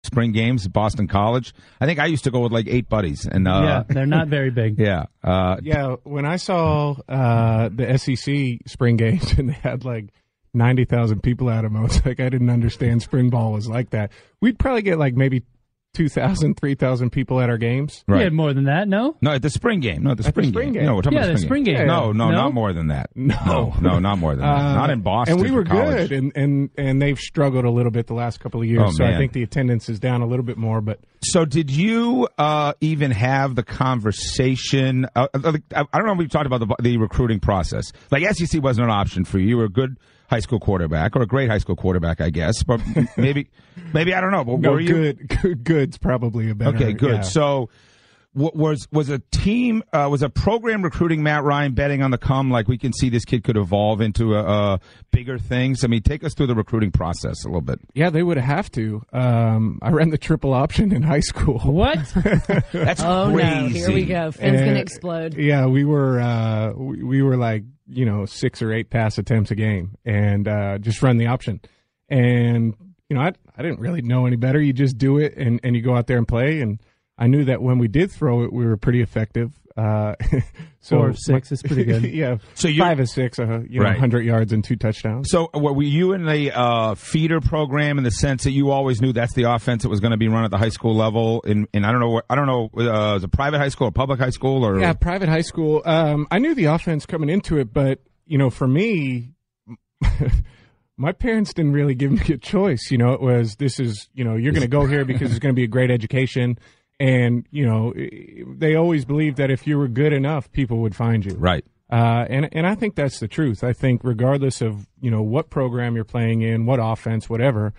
spring games at Boston College. I think I used to go with like 8 buddies. And yeah, they're not very big. Yeah. When I saw the SEC spring games and they had like 90,000 people at them, I was like, I didn't understand spring ball was like that. We'd probably get like maybe 2,000, 3,000 people at our games. Right. We had more than that, no? No, at the spring game. No, the spring game. game. No, we're talking about the spring game. No, not more than that. No, not more than that. Not in Boston. And we were college. good, and they've struggled a little bit the last couple of years. Man. I think the attendance is down a little bit more. But so, did you even have the conversation? I don't know if we've talked about the recruiting process. Like SEC wasn't an option for you. You were a good high school quarterback, or a great high school quarterback, I guess. But maybe I don't know. But no, were you good's probably a better. Okay, good. Yeah. So, was a team was a program recruiting Matt Ryan betting on the come? Like, we can see this kid could evolve into bigger things. I mean, take us through the recruiting process a little bit. Yeah, they would have to. I ran the triple option in high school. What? That's oh crazy. No! Here we go. Finn's gonna explode. Yeah, we were like 6 or 8 pass attempts a game, and just run the option. And I didn't really know any better. You just do it, and you go out there and play. And I knew that when we did throw it, we were pretty effective. So 4 of 6 is pretty good. Yeah, so 5 of 6, 100 yards and 2 touchdowns. So were you in the feeder program in the sense that you always knew that's the offense that was going to be run at the high school level? And I don't know, was it private high school or public high school? Or yeah, private high school. I knew the offense coming into it, but for me, my parents didn't really give me a choice. It was, this is, you're going to go here because it's going to be a great education. And, they always believed that if you were good enough, people would find you. Right. And I think that's the truth. I think regardless of, what program you're playing in, what offense, whatever,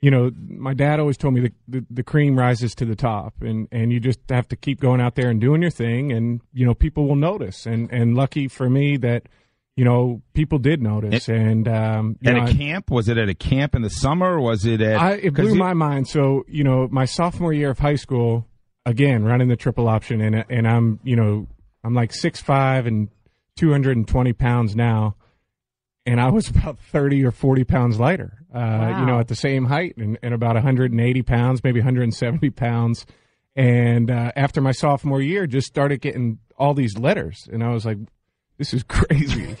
my dad always told me the cream rises to the top, and you just have to keep going out there and doing your thing, and, people will notice. And lucky for me that, people did notice. And at a camp? Was it at a camp in the summer? Or was it at? It blew my mind. So my sophomore year of high school, again running the triple option, and I'm like 6'5" and 220 pounds now, and I was about 30 or 40 pounds lighter. Wow. At the same height, and about 180 pounds, maybe 170 pounds. And after my sophomore year, just started getting all these letters, and I was like, this is crazy,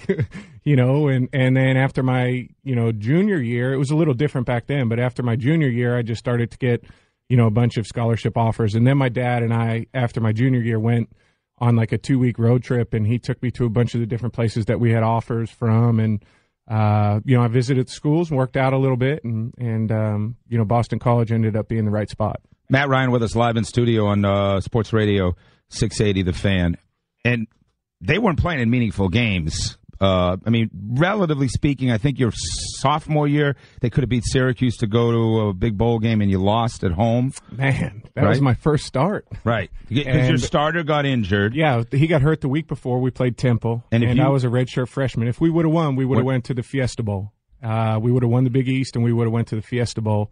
and then after my, junior year, it was a little different back then, but after my junior year, I just started to get, a bunch of scholarship offers. And then my dad and I, after my junior year, went on like a 2-week road trip, and he took me to a bunch of the different places that we had offers from. And, I visited schools and worked out a little bit, and Boston College ended up being the right spot. Matt Ryan with us live in studio on Sports Radio 680 The Fan. And they weren't playing in meaningful games. Relatively speaking, I think your sophomore year, they could have beat Syracuse to go to a big bowl game, and you lost at home. Man, that was my first start. Right. Because your starter got injured. Yeah, he got hurt the week before we played Temple, and I was a redshirt freshman. If we would have won, we would have went to the Fiesta Bowl. We would have won the Big East, and we would have went to the Fiesta Bowl.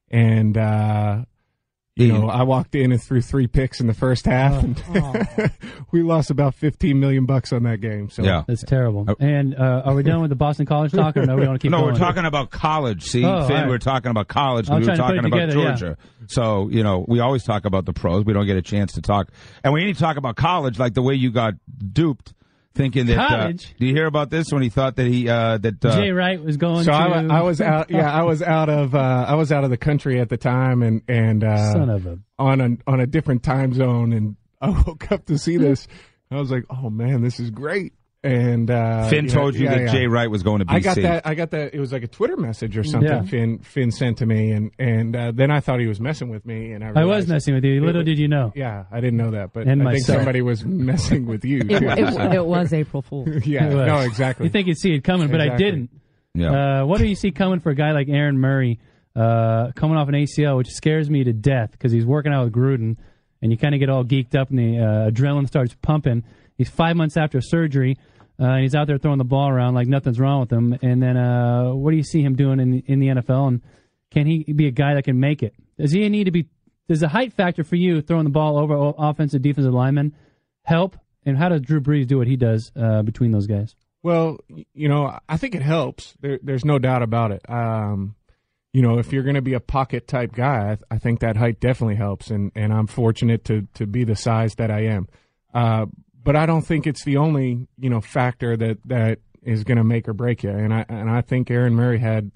And I walked in and threw 3 picks in the first half, and we lost about $15 million on that game. So yeah, that's terrible. And are we done with the Boston College talk, or no? We want to keep going? No, we're talking about college. See, Finn, right. we're talking about college. We were talking about Georgia. Yeah. So we always talk about the pros. We don't get a chance to talk, and we need to talk about college, like the way you got duped. Thinking that do you hear about this when he thought that Jay Wright was going? So I was out. Yeah, I was out of the country at the time, and son of a on a different time zone, and I woke up to see this. I was like, oh man, this is great. And Finn told you that Jay Wright was going to BC. I got that. It was like a Twitter message or something. Yeah. Finn sent to me, and then I thought he was messing with me, and I was messing with you. Little did you know. Yeah, I didn't know that, but and I think somebody was messing with you. It was April Fool's. Yeah, no, exactly. You think you'd see it coming, but I didn't. Yeah. What do you see coming for a guy like Aaron Murray, coming off an ACL, which scares me to death because he's working out with Gruden, and you kind of get all geeked up, and the adrenaline starts pumping. He's 5 months after surgery. And he's out there throwing the ball around like nothing's wrong with him. And then what do you see him doing in the NFL? And can he be a guy that can make it? Does he need to be? Does the height factor for you throwing the ball over offensive, defensive linemen help? And how does Drew Brees do what he does between those guys? Well, I think it helps. There's no doubt about it. if you're going to be a pocket type guy, I think that height definitely helps, and I'm fortunate to be the size that I am. But I don't think it's the only factor that is going to make or break you. And I think Aaron Murray had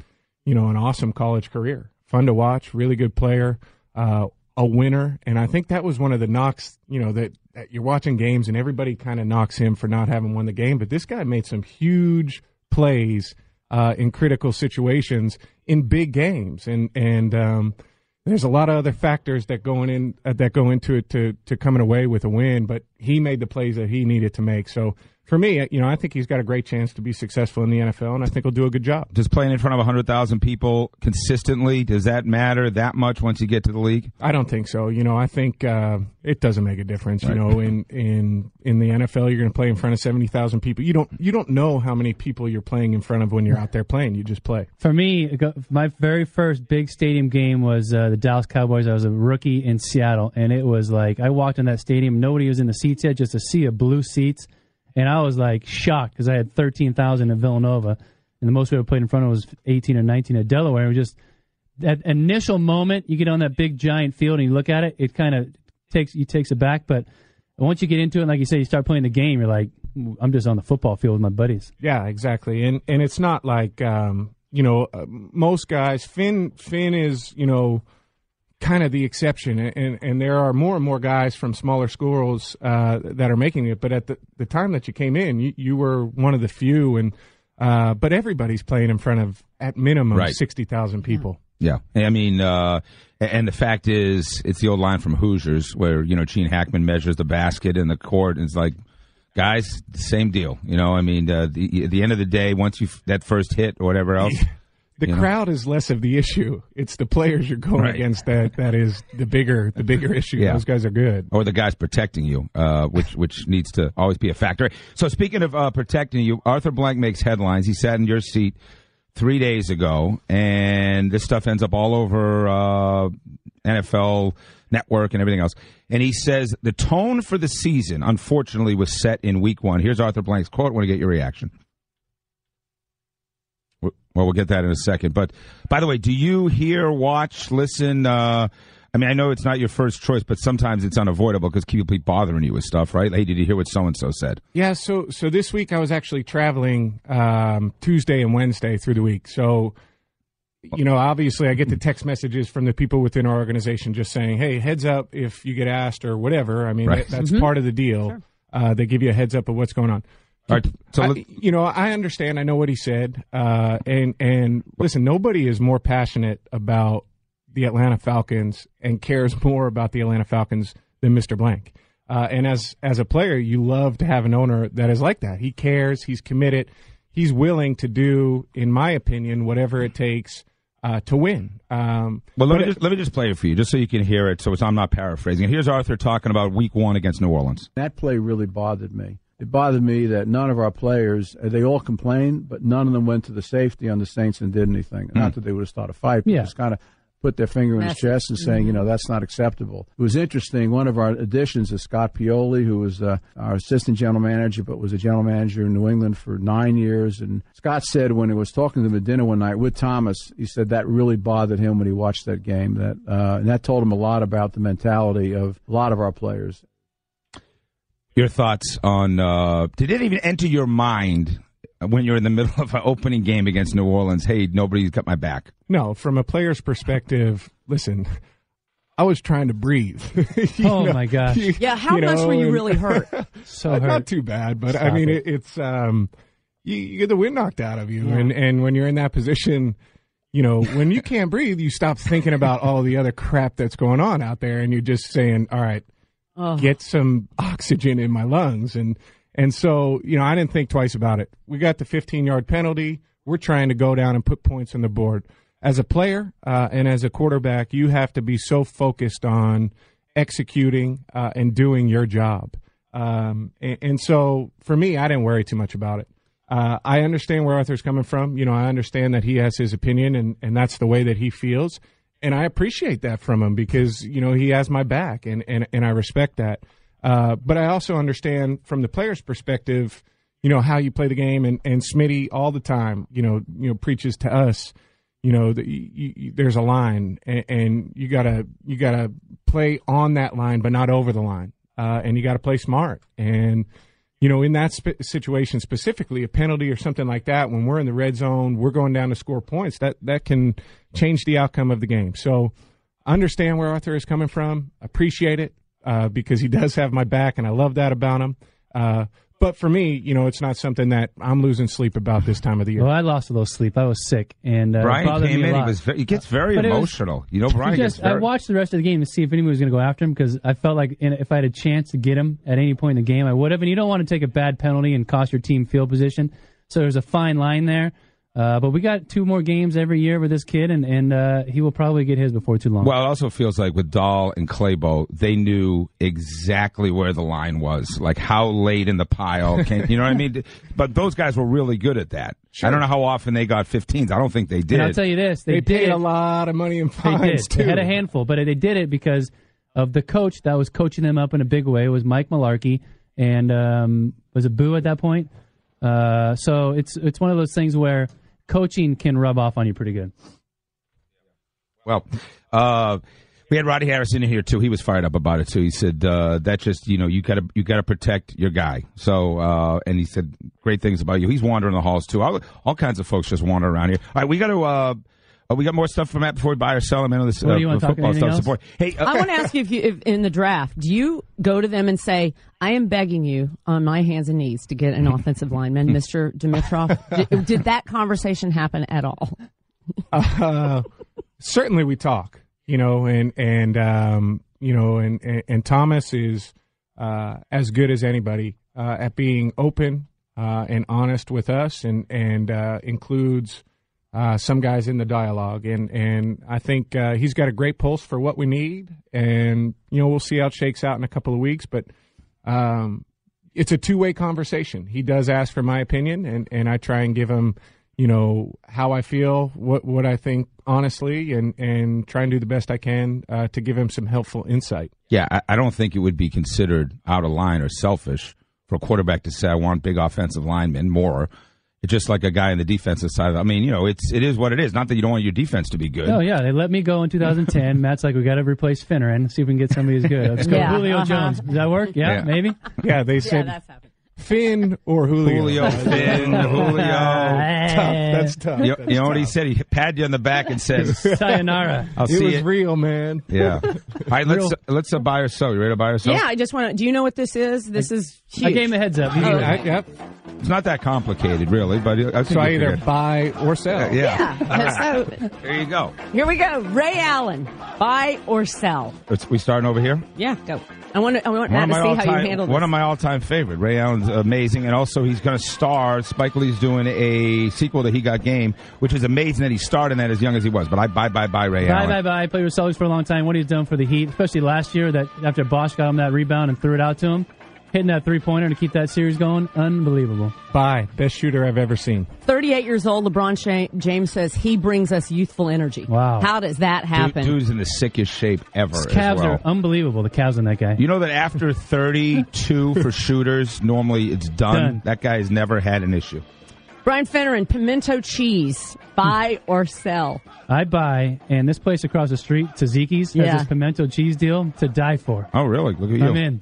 an awesome college career, fun to watch, really good player, a winner, and I think that was one of the knocks. That you're watching games and everybody kind of knocks him for not having won the game, but this guy made some huge plays in critical situations in big games, and there's a lot of other factors that go into it to coming away with a win, but he made the plays that he needed to make. So for me, I think he's got a great chance to be successful in the NFL, and I think he'll do a good job. Does playing in front of 100,000 people consistently, does that matter that much once you get to the league? I don't think so. I think it doesn't make a difference. Right. In the NFL, you're going to play in front of 70,000 people. You don't know how many people you're playing in front of when you're out there playing. You just play. For me, my very first big stadium game was the Dallas Cowboys. I was a rookie in Seattle, and it was like I walked in that stadium. Nobody was in the seats yet, just a sea of blue seats. And I was like shocked because I had 13,000 at Villanova, and the most we ever played in front of was 18 or 19 at Delaware. It was just that initial moment you get on that big giant field and you look at it, it kind of takes it back. But once you get into it, like you say, you start playing the game, you're like, I'm just on the football field with my buddies. Yeah, exactly. And it's not like most guys. Finn is kind of the exception, and there are more and more guys from smaller schools that are making it. But at the time that you came in, you were one of the few, and but everybody's playing in front of at minimum 60,000 people. Yeah, I mean, and the fact is, it's the old line from Hoosiers where Gene Hackman measures the basket in the court, and it's like, guys, same deal. I mean, at the end of the day, once that first hit or whatever else. The crowd is less of the issue. It's the players you're going against that is the bigger issue. Yeah. Those guys are good. Or the guys protecting you, which needs to always be a factor. So speaking of protecting you, Arthur Blank makes headlines. He sat in your seat 3 days ago, and this stuff ends up all over NFL Network and everything else. And he says the tone for the season, unfortunately, was set in week 1. Here's Arthur Blank's quote. I want to get your reaction. Well, we'll get that in a second. But, by the way, do you hear, watch, listen? I mean, I know it's not your first choice, but sometimes it's unavoidable because people keep bothering you with stuff, right? Hey, did you hear what so-and-so said? Yeah, so this week I was actually traveling Tuesday and Wednesday through the week. So, obviously I get the text messages from the people within our organization just saying, hey, heads up if you get asked or whatever. I mean, that's part of the deal. Sure. They give you a heads up of what's going on. All right, so I understand. I know what he said. And listen, nobody is more passionate about the Atlanta Falcons and cares more about the Atlanta Falcons than Mr. Blank. And as a player, you love to have an owner that is like that. He cares. He's committed. He's willing to do, in my opinion, whatever it takes to win. Well, let me just play it for you, just so you can hear it. So I'm not paraphrasing. Here's Arthur talking about Week 1 against New Orleans. That play really bothered me. It bothered me that none of our players, they all complained, but none of them went to the safety on the Saints and did anything. Not that they would have started a fight, but just kind of put their finger in his chest and saying, that's not acceptable. It was interesting. One of our additions is Scott Pioli, who was our assistant general manager, but was a general manager in New England for 9 years. And Scott said when he was talking to him at dinner one night with Thomas, he said that really bothered him when he watched that game. And that told him a lot about the mentality of a lot of our players. Your thoughts on did it even enter your mind when you're in the middle of an opening game against New Orleans, hey, nobody's got my back? No, from a player's perspective, listen, I was trying to breathe. My gosh. Yeah, how much were you really hurt? So hurt. Not too bad, but I mean, it's you get the wind knocked out of you. Yeah. And when you're in that position, when you can't breathe, you stop thinking about all the other crap that's going on out there, and you're just saying, all right, get some oxygen in my lungs. And so, I didn't think twice about it. We got the 15-yard penalty. We're trying to go down and put points on the board. As a player and as a quarterback, you have to be so focused on executing and doing your job. And so, for me, I didn't worry too much about it. I understand where Arthur's coming from. I understand that he has his opinion, and that's the way that he feels. And I appreciate that from him because, he has my back, and I respect that. But I also understand from the player's perspective, how you play the game. And Smitty all the time, preaches to us, there's a line, and you gotta play on that line, but not over the line, and you got to play smart. And in that situation specifically, a penalty or something like that, when we're in the red zone, we're going down to score points. That can change the outcome of the game. So understand where Arthur is coming from. Appreciate it because he does have my back, and I love that about him. But for me, it's not something that I'm losing sleep about this time of the year. Well, I lost a little sleep. I was sick, and Brian came in. He gets very emotional. Brian gets very... I watched the rest of the game to see if anyone was going to go after him because I felt like if I had a chance to get him at any point in the game, I would have. And you don't want to take a bad penalty and cost your team field position. So there's a fine line there. But we got 2 more games every year with this kid, and he will probably get his before too long. Well, it also feels like with Dahl and Claybo, they knew exactly where the line was, like how late in the pile. You know what I mean? But those guys were really good at that. Sure. I don't know how often they got 15s. I don't think they did. And I'll tell you this. They paid a lot of money in fines, too. They had a handful, but they did it because of the coach that was coaching them up in a big way. It was Mike Malarkey, and was it Boo at that point? So it's one of those things where coaching can rub off on you pretty good. Well, we had Roddy Harrison in here too. He was fired up about it too. He said that just you gotta protect your guy. So and he said great things about you. He's wandering the halls too. All kinds of folks just wander around here. All right, we got to. We got more stuff for Matt before we buy or sell him. I know this do you want to football stuff. Support. Hey, I want to ask you if in the draft, do you go to them and say, "I am begging you on my hands and knees to get an offensive lineman, Mr. Dimitrov"? Did that conversation happen at all? Certainly, we talk. And Thomas is as good as anybody at being open and honest with us, and includes. Some guys in the dialogue, and I think he's got a great pulse for what we need, and we'll see how it shakes out in a couple of weeks, but it's a two-way conversation. He does ask for my opinion, and I try and give him how I feel, what I think honestly, and try and do the best I can to give him some helpful insight. Yeah, I don't think it would be considered out of line or selfish for a quarterback to say I want big offensive linemen more. It's just like a guy in the defensive side. I mean, it is what it is. Not that you don't want your defense to be good. Oh, yeah. They let me go in 2010. Matt's like, we got to replace Finneran, see if we can get somebody who's good. Let's go. Julio Jones. Does that work? Yeah, maybe? Yeah, they said that's happened. Finn or Julio. Finn, Julio. Tough. That's tough. You know what he said? He patted you on the back and said, sayonara. It was real, man. Yeah. All right, let's buy or sell. You ready to buy or sell? Yeah, I just want to. Do you know what this is? This is huge. I gave him a heads up. Yep. It's not that complicated, really. But I either buy or sell. Yeah. So, there you go. Here we go. Ray Allen, buy or sell? We starting over here? Yeah, go. I want Matt to see how you handle this. One of my all-time favorite. Ray Allen's amazing, and also he's going to star. Spike Lee's doing a sequel to He Got Game, which is amazing that he starred in that as young as he was. But I buy Ray Allen. Bye. Played with Celtics for a long time. What he's done for the Heat, especially last year, that after Bosch got him that rebound and threw it out to him, hitting that three-pointer to keep that series going, unbelievable. Bye. Best shooter I've ever seen. 38 years old, LeBron James says he brings us youthful energy. Wow. How does that happen? Dude's in the sickest shape ever. His calves as well. are unbelievable, the calves on that guy. You know that after 32 for shooters, normally it's done. That guy has never had an issue. Brian Finneran, pimento cheese, buy or sell? I buy, and this place across the street, Tzatziki's, has this pimento cheese deal to die for. Oh, really? Look at you. I'm in.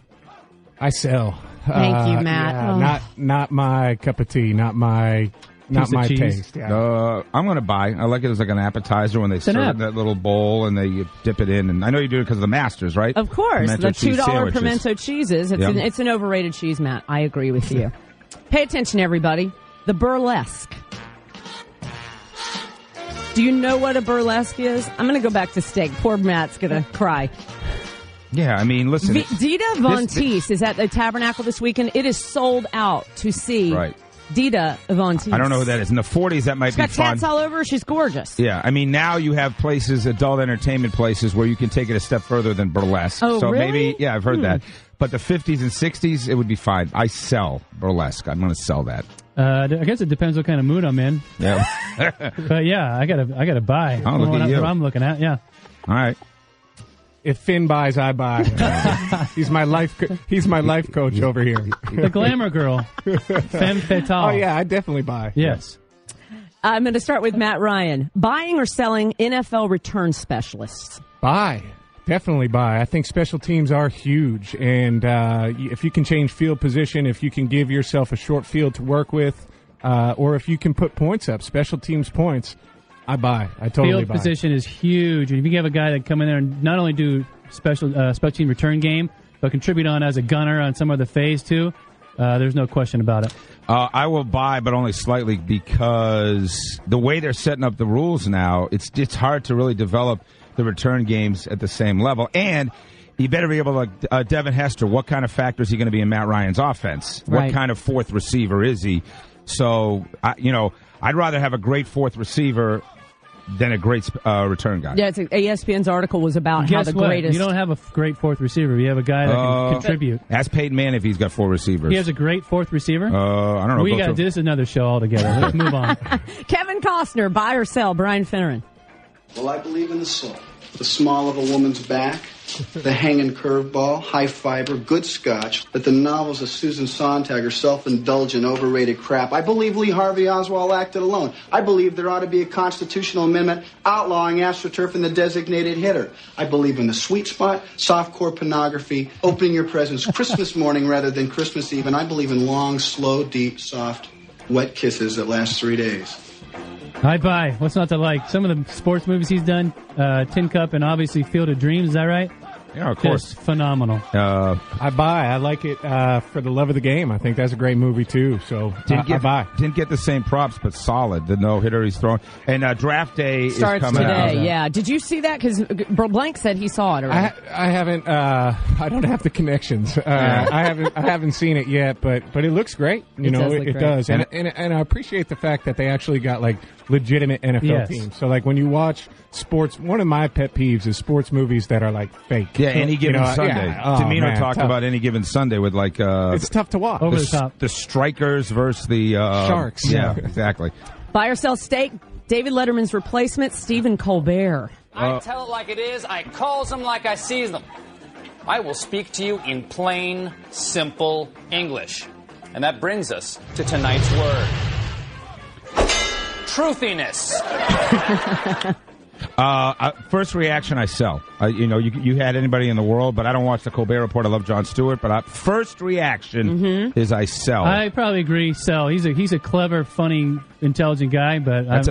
I sell. Thank you, Matt. Yeah, not my cup of tea. Not my taste. Yeah. I'm going to buy. I like it as like an appetizer when they serve it in that little bowl and they dip it in. And I know you do it because of the Masters, right? Of course, pimento the $2 sandwiches. pimento cheeses. It's an overrated cheese, Matt. I agree with you. Pay attention, everybody. The burlesque. Do you know what a burlesque is? I'm going to go back to steak. Poor Matt's going to cry. Yeah, I mean, listen. Dita Von Teese is at the Tabernacle this weekend. It is sold out to see Dita Von Teese. I don't know who that is. In the 40s, that might be fun. She's got tats all over. She's gorgeous. Yeah, I mean, now you have places, adult entertainment places, where you can take it a step further than burlesque. Oh, so really? Maybe, I've heard that. But the 50s and 60s, it would be fine. I sell burlesque. I'm going to sell that. I guess it depends what kind of mood I'm in. Yeah. But yeah, I gotta buy. Oh, look at you. What I'm looking at, yeah. All right. If Finn buys, I buy. He's my life coach over here. The glamour girl, femme fatale. Oh yeah, I definitely buy. Yes. I'm going to start with Matt Ryan. Buying or selling NFL return specialists? Buy. Definitely buy. I think special teams are huge. And if you can change field position, if you can give yourself a short field to work with, or if you can put points up, special teams points, I buy. I totally buy. Field position is huge. And if you have a guy that come in there and not only do special team return game, but contribute on as a gunner on some of the phase too, there's no question about it. I will buy, but only slightly, because the way they're setting up the rules now, it's hard to really develop the return games at the same level. And you better be able to, Devin Hester, what kind of factor is he going to be in Matt Ryan's offense? Right. What kind of fourth receiver is he? So, I'd rather have a great fourth receiver than a great return guy. Yeah, ESPN's article was about how the greatest. You don't have a great fourth receiver. You have a guy that can contribute. Ask Peyton Manning if he's got 4 receivers. He has a great fourth receiver? I don't know. We got to do this another show altogether. Let's move on. Kevin Costner, buy or sell? Brian Finneran. Well, I believe in the soul. The small of a woman's back, the hanging curveball, high fiber, good scotch, that the novels of Susan Sontag are self-indulgent, overrated crap. I believe Lee Harvey Oswald acted alone. I believe there ought to be a constitutional amendment outlawing AstroTurf and the designated hitter. I believe in the sweet spot, softcore pornography, opening your presents Christmas morning rather than Christmas Eve, and I believe in long, slow, deep, soft, wet kisses that last 3 days. I buy. What's not to like? Some of the sports movies he's done, Tin Cup and obviously Field of Dreams, is that right? Yeah, of course. Just phenomenal. I buy. I like it for the love of the game. I think that's a great movie, too. So I buy. Didn't get the same props, but solid. The no-hitter he's throwing. And Draft Day starts is coming today, out. yeah. Did you see that? Because Blank said he saw it already. I haven't. I don't have the connections. I haven't seen it yet, but it looks great. It does. And I appreciate the fact that they actually got legitimate NFL teams. So like when you watch sports, one of my pet peeves is sports movies that are fake. Yeah, Any Given Sunday. Yeah. Domino talked about Any Given Sunday with it's tough to watch. Over the top. The Strikers versus the Sharks. Yeah, exactly. Buy or sell steak? David Letterman's replacement, Stephen Colbert. I tell it like it is. I calls them like I sees them. I will speak to you in plain, simple English. And that brings us to tonight's word. Truthiness. First reaction, I sell. You had anybody in the world, but I don't watch the Colbert Report. I love Jon Stewart, but first reaction is I sell. I probably agree. Sell. He's a clever, funny, intelligent guy, but I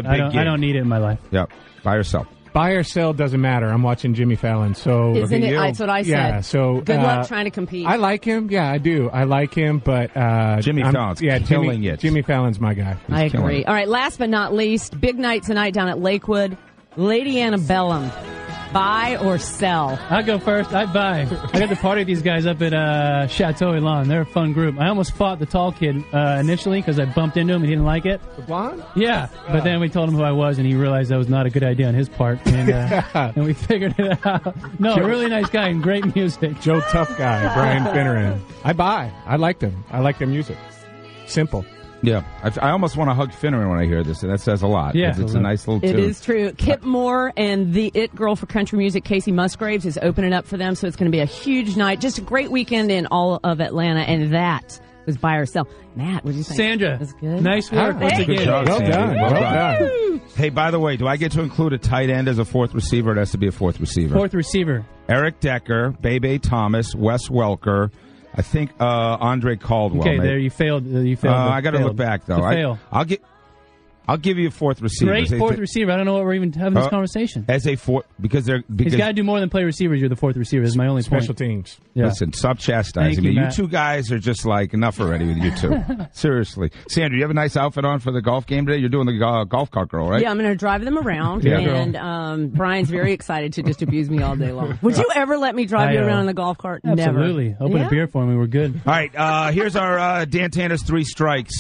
don't need it in my life. Yep. Buy or sell. Buy or sell doesn't matter. I'm watching Jimmy Fallon, so isn't it? That's what I said. Yeah, so good luck trying to compete. I like him. Yeah, I do. I like him, but Jimmy Fallon's killing it. Jimmy Fallon's my guy. I agree. All right, last but not least, big night tonight down at Lakewood. Lady Antebellum. Buy or sell? I'll go first. I buy. I got to party with these guys up at Chateau Elan. They're a fun group. I almost fought the tall kid initially because I bumped into him and he didn't like it. The blonde? Yeah. But then we told him who I was and he realized that was not a good idea on his part. And, and we figured it out. No, a really nice guy and great music. Joe Tough Guy, Brian Finneran. I buy. I like them. I like their music. Simple. Yeah, I almost want to hug Finneran when I hear this, and that says a lot. Yeah, it's a nice little tune. It is true. Kip Moore and the it girl for country music, Casey Musgraves, is opening up for them, so it's going to be a huge night. Just a great weekend in all of Atlanta, and that was buy or sell. Matt, what did you think? Sandra, that's good. Nice work. Once again. Good job, well done. Well done. Hey, by the way, do I get to include a tight end as a fourth receiver? It has to be a fourth receiver. Fourth receiver. Eric Decker, Bebe Thomas, Wes Welker. I think Andre Caldwell. Okay, there you failed. I got to look back though. I'll give you a fourth receiver. Great fourth receiver. I don't know what we're even having this conversation. As a fourth, because he's got to do more than play receivers. You're the fourth receiver. Is my only special point. Teams. Yeah. Listen, stop chastising me. You two guys are just enough already with you two. Seriously, Sandra, you have a nice outfit on for the golf game today. You're doing the golf cart girl, right? Yeah, I'm going to drive them around, and Brian's very excited to just abuse me all day long. Would you ever let me drive you around in the golf cart? Absolutely. Never. Open a beer for me. We're good. All right, here's our Dan Tanner's three strikes.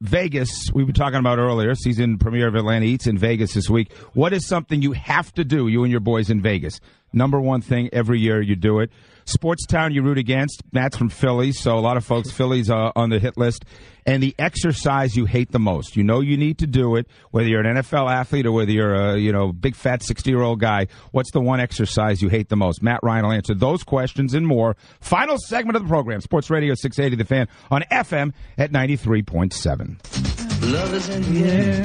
Vegas, we were talking about earlier, season premiere of Atlanta Eats in Vegas this week. What is something you have to do, you and your boys in Vegas? Number one thing, every year you do it. Sports town you root against. Matt's from Philly, so a lot of folks, Philly's on the hit list. And the exercise you hate the most. You know you need to do it, whether you're an NFL athlete or whether you're a big fat 60-year-old guy. What's the one exercise you hate the most? Matt Ryan will answer those questions and more. Final segment of the program, Sports Radio 680 The Fan on FM at 93.7. Love is in the air.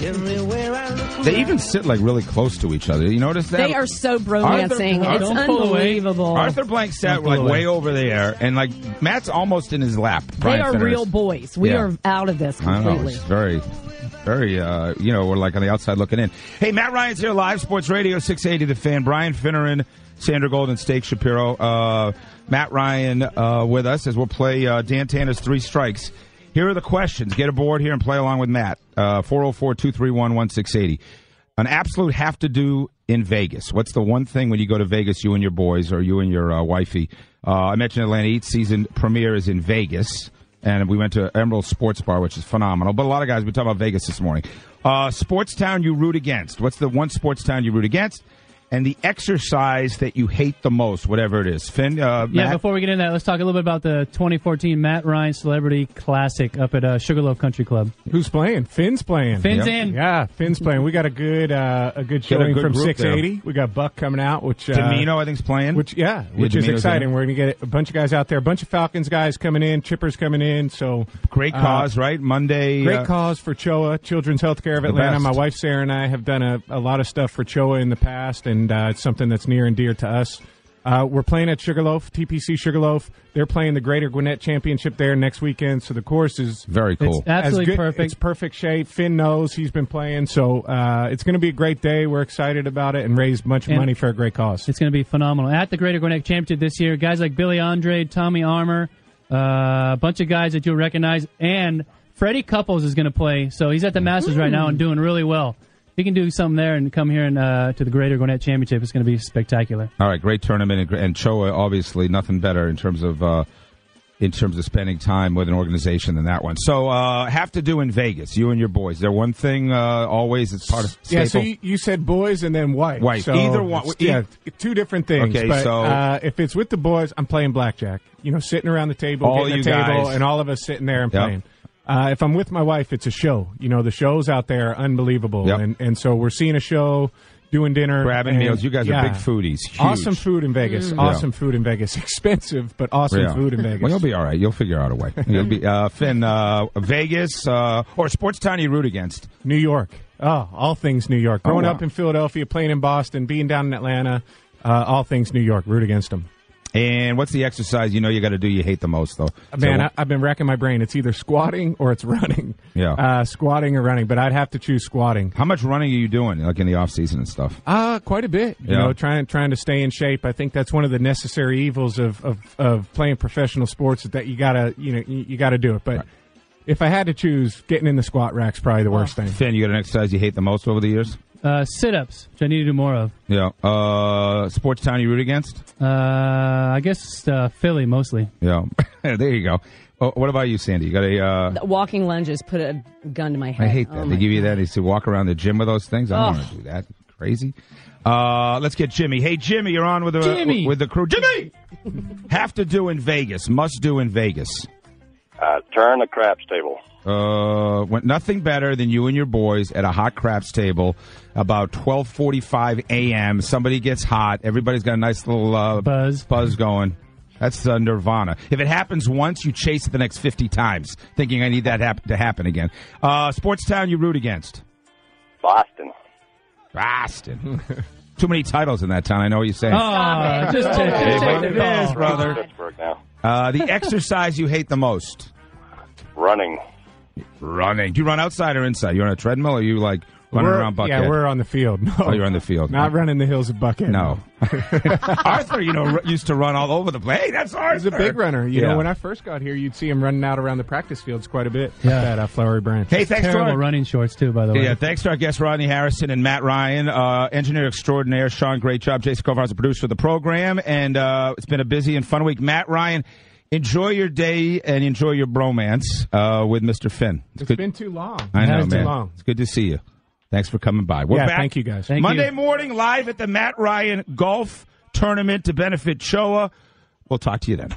Everywhere I look. They even sit like really close to each other. You notice that? They are so bromancing. It's unbelievable. Arthur Blank sat like way over there, and like Matt's almost in his lap. They are real boys. We are out of this completely. I know, it's very, we're like on the outside looking in. Hey, Matt Ryan's here live, Sports Radio 680 The Fan. Brian Finneran, Sandra Golden, Steak Shapiro. Matt Ryan with us as we'll play Dan Tanner's Three Strikes. Here are the questions. Get aboard here and play along with Matt. 404-231-1680. An absolute have-to-do in Vegas. What's the one thing when you go to Vegas, you and your boys or you and your wifey? I mentioned Atlanta Eats season premiere is in Vegas, and we went to Emerald Sports Bar, which is phenomenal. But a lot of guys, we talked about Vegas this morning. Sports town you root against. What's the one sports town you root against? And the exercise that you hate the most, whatever it is. Finn, Matt? Before we get into that, let's talk a little bit about the 2014 Matt Ryan Celebrity Classic up at Sugarloaf Country Club. Who's playing? Finn's playing. Finn's in. Yeah, Finn's playing. We got a good showing from 680. There. We got Buck coming out, which Domino, I think's playing. Which is exciting. We're going to get a bunch of guys out there. A bunch of Falcons guys coming in, Chippers coming in. So great cause, right? Monday. Great cause for CHOA, Children's Healthcare of Atlanta. My wife Sarah and I have done a lot of stuff for CHOA in the past, and it's something that's near and dear to us. We're playing at Sugarloaf, TPC Sugarloaf. They're playing the Greater Gwinnett Championship there next weekend, so the course is very cool. It's absolutely perfect. It's perfect shape. Finn knows he's been playing, so it's going to be a great day. We're excited about it and raise a bunch of money for a great cause. It's going to be phenomenal. At the Greater Gwinnett Championship this year, guys like Billy Andre, Tommy Armour, a bunch of guys that you'll recognize, and Freddie Couples is going to play. So he's at the Masters right now and doing really well. He can do something there and come here and to the Greater Gwinnett Championship. It's going to be spectacular. All right, great tournament, and CHOA obviously nothing better in terms of spending time with an organization than that one. So have to do in Vegas, you and your boys. There one thing always it's part of staple. Yeah. So you said boys and then wife. Wife. So either one. Yeah, two different things. Okay, but, so if it's with the boys, I'm playing blackjack. Sitting around the table, all getting you a table, guys. and all of us sitting there and playing. If I'm with my wife, it's a show. The shows out there are unbelievable. And so we're seeing a show, doing dinner. Grabbing meals. You guys are big foodies. Huge. Awesome food in Vegas. Awesome food in Vegas. Expensive, but awesome food in Vegas. Well, you'll be all right. You'll figure out a way. You'll be Finn, Vegas, or sports town you root against? New York. Oh, all things New York. Growing up in Philadelphia, playing in Boston, being down in Atlanta, all things New York. Root against them. And what's the exercise you got to do you hate the most, though? Man, I've been racking my brain. It's either squatting or it's running. Yeah. Squatting or running, but I'd have to choose squatting. How much running are you doing, like in the off season and stuff? Quite a bit. Trying to stay in shape. I think that's one of the necessary evils of playing professional sports is that you gotta do it. But if I had to choose, getting in the squat rack's probably the worst thing. Finn, you got an exercise you hate the most over the years? Sit-ups, which I need to do more of. Yeah. Sports town you root against? I guess Philly, mostly. Yeah. There you go. What about you, Sandy? You got The walking lunges put a gun to my head. I hate that. They give you that. They say walk around the gym with those things. I don't want to do that. Crazy. Let's get Jimmy. Hey, Jimmy, you're on with the crew. Jimmy! Have to do in Vegas. Must do in Vegas. Turn the craps table. Nothing better than you and your boys at a hot craps table about 12:45 a.m. Somebody gets hot. Everybody's got a nice little buzz going. That's nirvana. If it happens once, you chase it the next 50 times, thinking I need that to happen again. Sports town you root against? Boston. Too many titles in that town. I know what you're saying. Oh, just take it is, brother. Pittsburgh now. The exercise you hate the most? Running. Do you run outside or inside? You on a treadmill or are you like running around Buckhead? Yeah, we're on the field. No. Oh, you're on the field. Not running the hills of Buckhead. No. Arthur, used to run all over the place. Hey, that's Arthur. He's a big runner. You know, when I first got here, you'd see him running out around the practice fields quite a bit. Yeah. At Flowery Branch. Hey, thanks Terrible running shorts, too, by the way. Yeah, thanks to our guests, Rodney Harrison and Matt Ryan. Engineer extraordinaire, Sean, great job. Jason Kovar is the producer of the program. And it's been a busy and fun week. Matt Ryan, enjoy your day and enjoy your bromance with Mr. Finn. It's been too long. I know, man. Too long. It's good to see you. Thanks for coming by. We're back. Thank you, guys. Monday morning, live at the Matt Ryan Golf Tournament to benefit CHOA. We'll talk to you then.